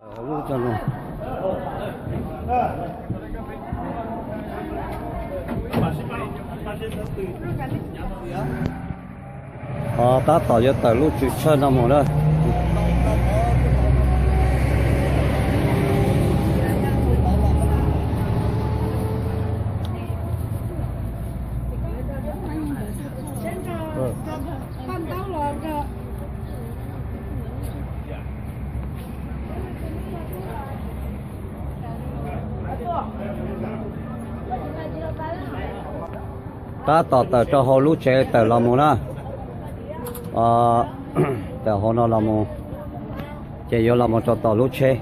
Lúc cho luôn. Ta tỏ cho tờ lúc chịu chơi năm một đó. Ta tỏ tờ cho họ lúc chơi tờ làm một đó. Tờ họ nó làm một chơi vô làm một cho tờ lúc chơi.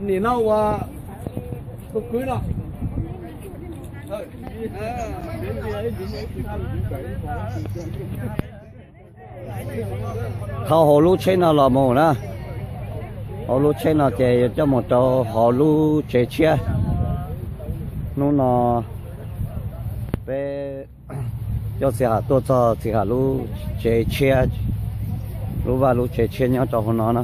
Nỉ nào tôi cưới nào Thao họ lúc chơi nào là một đó. Họ lúc chơi nào chơi cho một trò họ lúc chơi chia. Nó nó về cho xe hạt tôi cho xe hạt lúc chơi chia. Lúc vào lúc chơi chia nhau cho họ nó nè.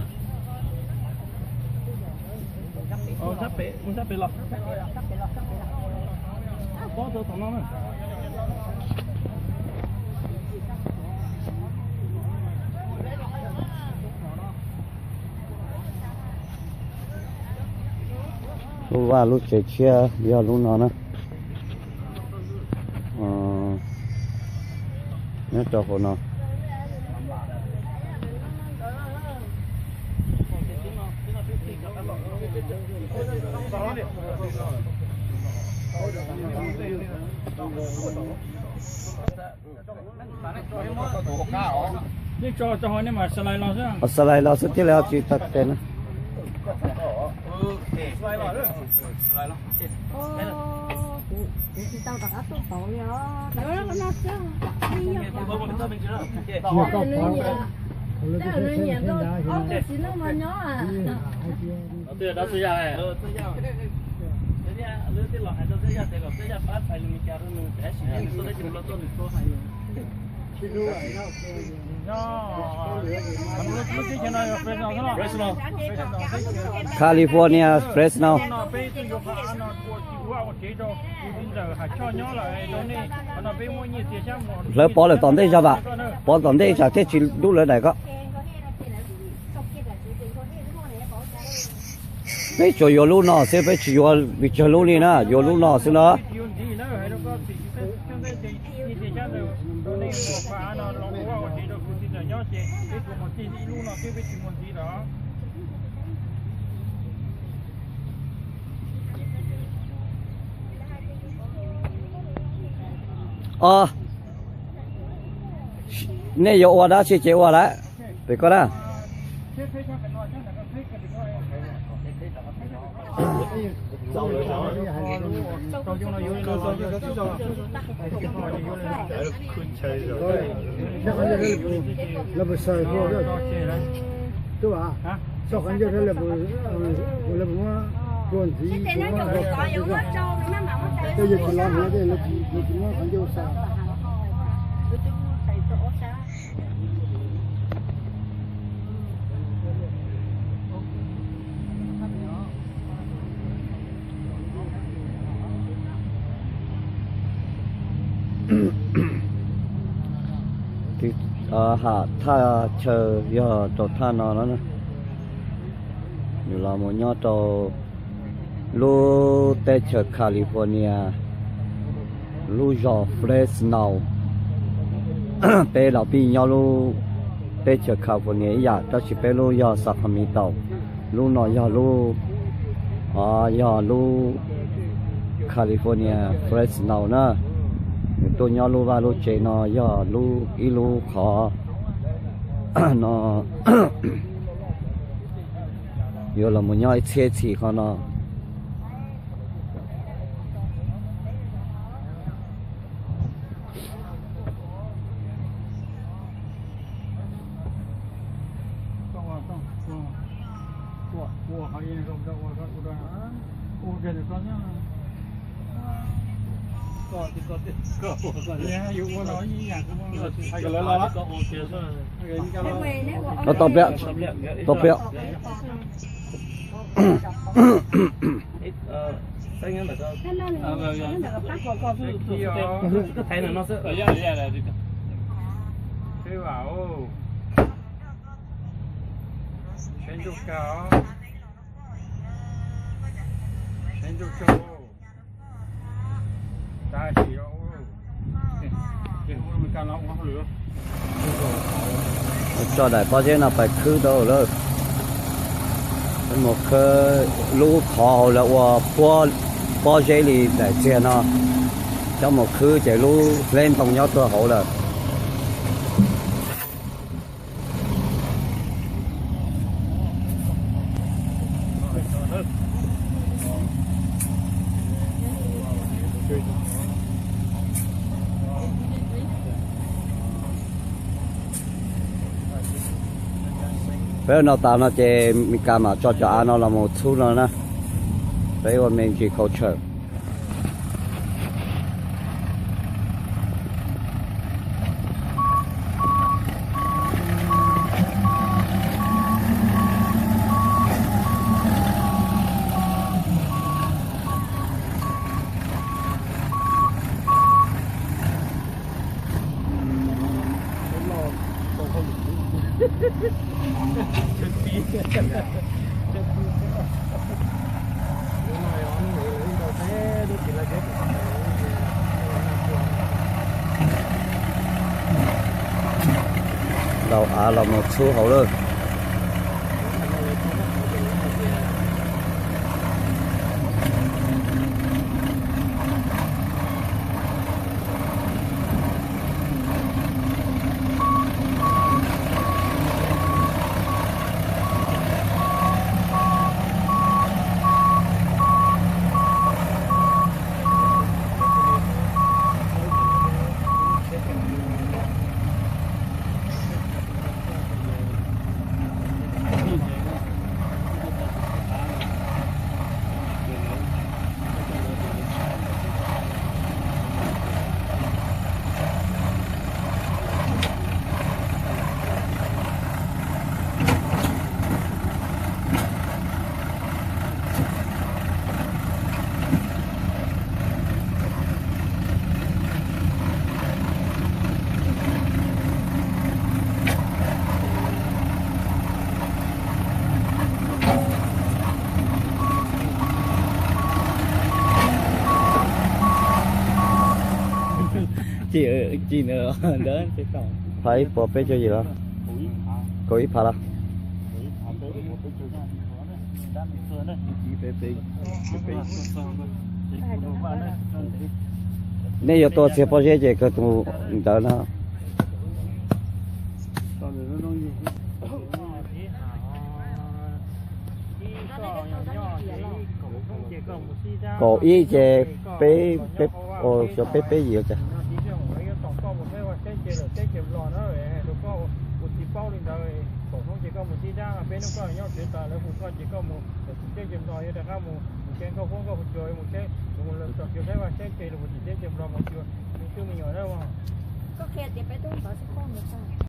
sắp bể lắm có tôi thằng nó này lúc vào lúc chơi chia giờ lúc nó nè. Nhớ cho họ nó. đi cho họ nên mà slide lo chứ Slide lo sẽ là chỉ tắt tên. California Fresno. Lỡ bỏ lại toàn đây cho bà. Bỏ toàn đây cho thế chỉ đủ lỡ này có. Mấy chỗ vô lúc nào sẽ phải chỉ vô bị chờ lúc này nè, vô lúc nào sẽ nó. Nè vô qua đó sẽ chịu qua đó, để có đó. hạ tha chờ giờ tổ tha nó nè như là một nhau tổ lu tây chờ California lu giò Fresno bé lão bi nhau lu tây chờ California ya cho chỉ bé lu giò Sacramento lu nó giò lu giò lu California Fresno nè tôi nhau lu và lu chế nó giò lu ilu khó nó giờ là một nhau chế chỉ khó nó nó tập bẹo cho đại bao nhiêu là phải khứ đâu rồi một cái lũ khó là bao nhiêu thì để tiền nó cho một khứ chạy lũ lên phòng nhau tôi hậu là bây giờ tao nó chơi mình làm mà cho ăn nó là một thứ nữa nè đấy là mình chỉ culture đầu là một số hậu rồi chị nữa đó phải bỏ bé cho gì đó có ít phá đó nếu giờ tôi sẽ bỏ ra cái tụ đó nó có ý cái bé cho bé gì vậy bao lên đời phổ thông chỉ có một chi ra bên nó có nhau chuyển tờ lấy một con chỉ có một cái chìm đòi để ra một cái câu không có một trời một cái lần kiểu thế và cái là một chỉ chìm đòi một chiều mình chưa mình ở đâu mà có kẹt thì phải